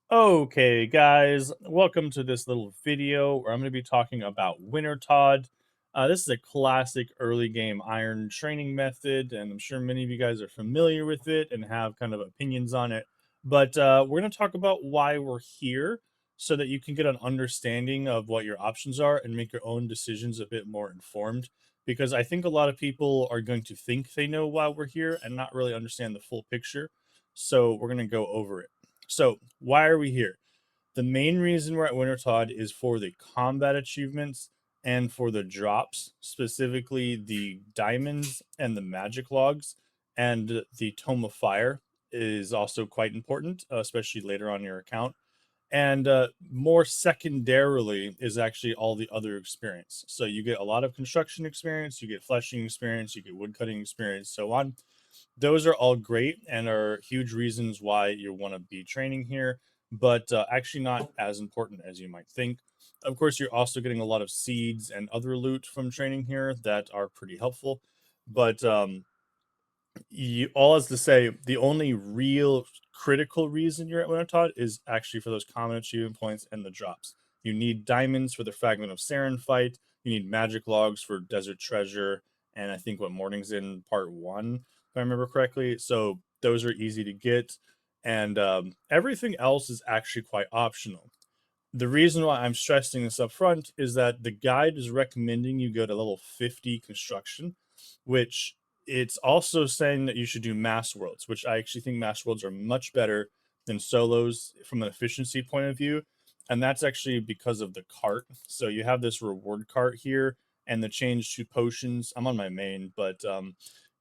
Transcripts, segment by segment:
Okay, guys, welcome to this little video where I'm going to be talking about Wintertodt. This is a classic early game iron training method, and I'm sure many of you guys are familiar with it and have kind of opinions on it. But we're going to talk about why we're here so that you can get an understanding of what your options are and make your own decisions a bit more informed. Because I think a lot of people are going to think they know why we're here and not really understand the full picture. So we're going to go over it. So, why are we here? The main reason we're at Wintertodt is for the combat achievements and for the drops, specifically the diamonds and the magic logs, and the Tome of Fire is also quite important, especially later on in your account. And more secondarily is actually all the other experience. So you get a lot of construction experience, you get fleshing experience, you get woodcutting experience, so on. Those are all great and are huge reasons why you want to be training here, but actually not as important as you might think. Of course, you're also getting a lot of seeds and other loot from training here that are pretty helpful. But all is to say, the only real critical reason you're at Wintertodt is actually for those common achievement points and the drops. You need diamonds for the Fragment of Saren fight. You need magic logs for Desert Treasure, and I think what Morning's in part one, if I remember correctly. So those are easy to get, and everything else is actually quite optional. The reason why I'm stressing this up front is that the guide is recommending you go to level 50 construction, which it's also saying that you should do mass worlds, which I actually think mass worlds are much better than solos from an efficiency point of view. And that's actually because of the cart. So you have this reward cart here and the change to potions. I'm on my main, but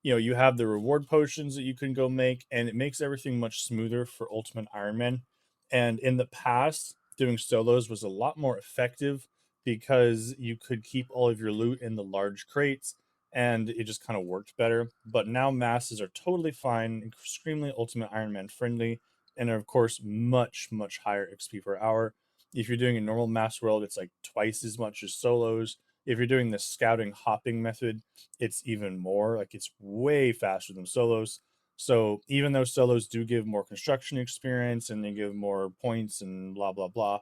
you have the reward potions that you can go make, and it makes everything much smoother for Ultimate Iron Man. And in the past, doing solos was a lot more effective because you could keep all of your loot in the large crates and it just kind of worked better. But now masses are totally fine, extremely Ultimate Iron Man friendly, and of course, much, much higher XP per hour. If you're doing a normal mass world, it's like twice as much as solos. If you're doing the scouting hopping method, it's even more. Like it's way faster than solos. So even though solos do give more construction experience and they give more points and blah blah blah,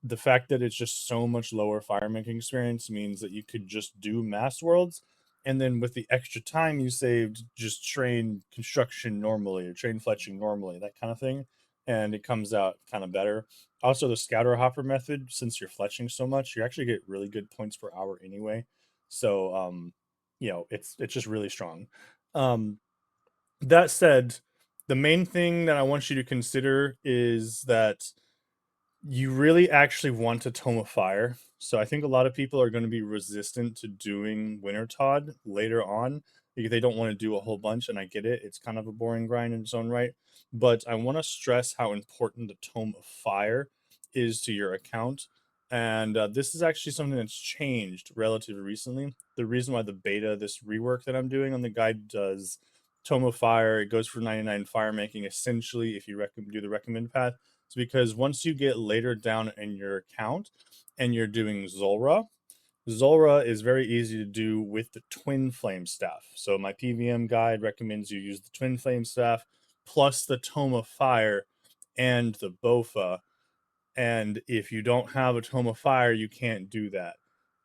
the fact that it's just so much lower fire making experience means that you could just do mass worlds, and then with the extra time you saved, just train construction normally or train fletching normally, that kind of thing, and it comes out kind of better. Also, the scouter hopper method, since you're fletching so much, you actually get really good points per hour anyway. So it's just really strong. Um, that said, the main thing that I want you to consider is that you really actually want a Tome of Fire. So I think a lot of people are going to be resistant to doing Wintertodt later on because they don't want to do a whole bunch. And I get it, it's kind of a boring grind in its own right. But I want to stress how important the Tome of Fire is to your account. And this is actually something that's changed relatively recently. The reason why the beta, this rework that I'm doing on the guide, does Tome of Fire, it goes for 99 fire making essentially if you do the recommend path. It's because once you get later down in your account and you're doing Zulrah, Zulrah is very easy to do with the Twin Flame Staff. So my PVM guide recommends you use the Twin Flame Staff plus the Tome of Fire and the Bofa, and if you don't have a Tome of Fire, you can't do that.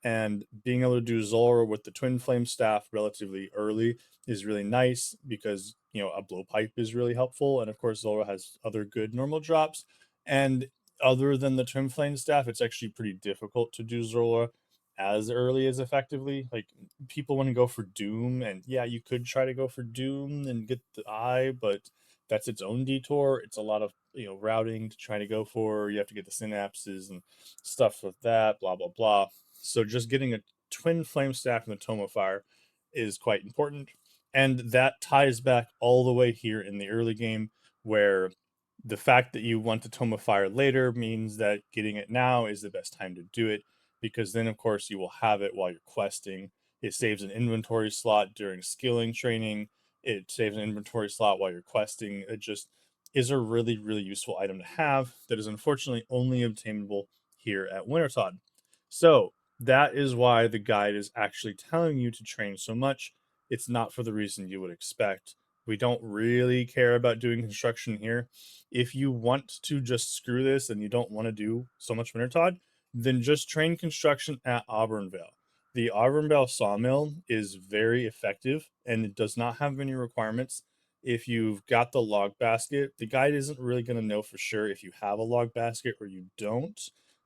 And being able to do Zulrah with the Twin Flame Staff relatively early is really nice because, a blowpipe is really helpful. And of course, Zulrah has other good normal drops. And other than the Twin Flame Staff, it's actually pretty difficult to do Zulrah as early as effectively. Like, people want to go for Doom, and yeah, you could try to go for Doom and get the eye, but that's its own detour. It's a lot of routing to try to go for. You have to get the synapses and stuff with that. Blah blah blah. So just getting a twin flame staff and the Tome of Fire is quite important, and that ties back all the way here in the early game, where the fact that you want the Tome of Fire later means that getting it now is the best time to do it, because then of course you will have it while you're questing. It saves an inventory slot during skilling training. It saves an inventory slot while you're questing. It just is a really, really useful item to have that is unfortunately only obtainable here at Wintertodt. So that is why the guide is actually telling you to train so much. It's not for the reason you would expect. We don't really care about doing construction here. If you want to just screw this and you don't want to do so much Wintertodt, then just train construction at Auburnvale. The Auburnvale sawmill is very effective and it does not have any requirements. If you've got the log basket, the guide isn't really going to know for sure if you have a log basket or you don't,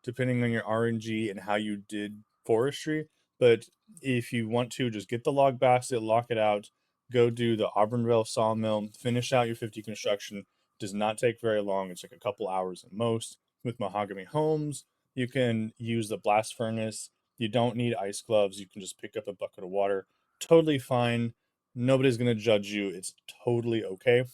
depending on your RNG and how you did forestry. But if you want to, just get the log basket, lock it out, go do the Auburnville sawmill, finish out your 50 construction. Does not take very long. It's like a couple hours at most. With mahogany homes, you can use the blast furnace. You don't need ice gloves. You can just pick up a bucket of water. Totally fine. Nobody's going to judge you. It's totally okay.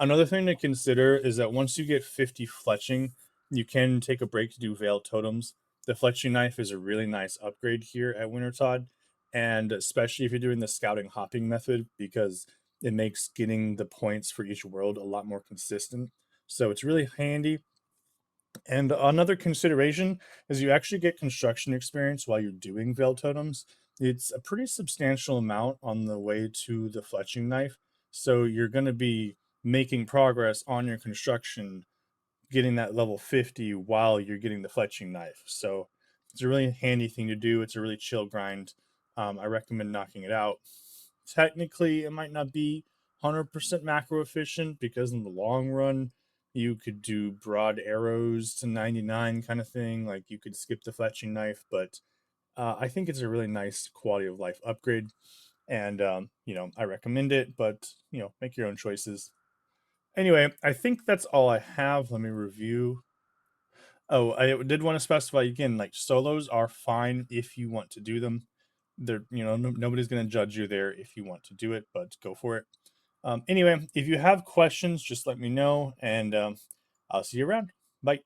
Another thing to consider is that once you get 50 fletching, you can take a break to do veil totems. The fletching knife is a really nice upgrade here at Wintertodt, and especially if you're doing the scouting hopping method, because it makes getting the points for each world a lot more consistent. So it's really handy. And another consideration is you actually get construction experience while you're doing veil totems. It's a pretty substantial amount on the way to the fletching knife. So you're going to be making progress on your construction, getting that level 50 while you're getting the fletching knife. So it's a really handy thing to do. It's a really chill grind. I recommend knocking it out. Technically, it might not be 100% macro efficient because in the long run, you could do broad arrows to 99 kind of thing. Like you could skip the fletching knife, but I think it's a really nice quality of life upgrade. And, I recommend it, but, make your own choices. Anyway, I think that's all I have. Let me review. Oh, I did want to specify again, like solos are fine if you want to do them. They're, nobody's going to judge you there if you want to do it, but go for it. Anyway, if you have questions, just let me know and I'll see you around. Bye.